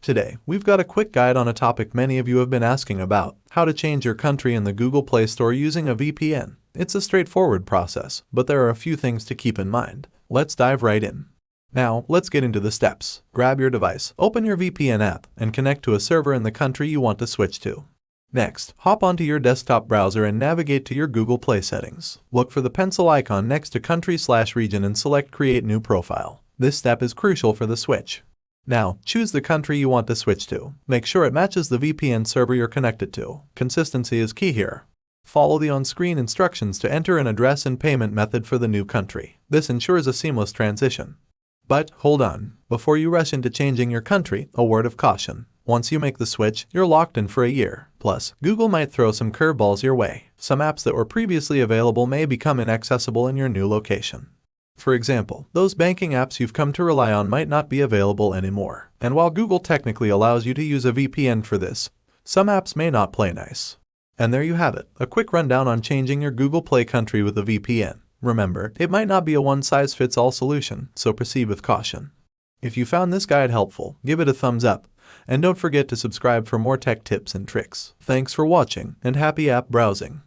Today, we've got a quick guide on a topic many of you have been asking about: how to change your country in the Google Play Store using a VPN. It's a straightforward process, but there are a few things to keep in mind. Let's dive right in. Now, let's get into the steps. Grab your device, open your VPN app, and connect to a server in the country you want to switch to. Next, hop onto your desktop browser and navigate to your Google Play settings. Look for the pencil icon next to country/region and select Create New Profile. This step is crucial for the switch. Now, choose the country you want to switch to. Make sure it matches the VPN server you're connected to. Consistency is key here. Follow the on-screen instructions to enter an address and payment method for the new country. This ensures a seamless transition. But hold on, before you rush into changing your country, a word of caution. Once you make the switch, you're locked in for a year. Plus, Google might throw some curveballs your way. Some apps that were previously available may become inaccessible in your new location. For example, those banking apps you've come to rely on might not be available anymore. And while Google technically allows you to use a VPN for this, some apps may not play nice. And there you have it, a quick rundown on changing your Google Play country with a VPN. Remember, it might not be a one-size-fits-all solution, so proceed with caution. If you found this guide helpful, give it a thumbs up, and don't forget to subscribe for more tech tips and tricks. Thanks for watching, and happy app browsing.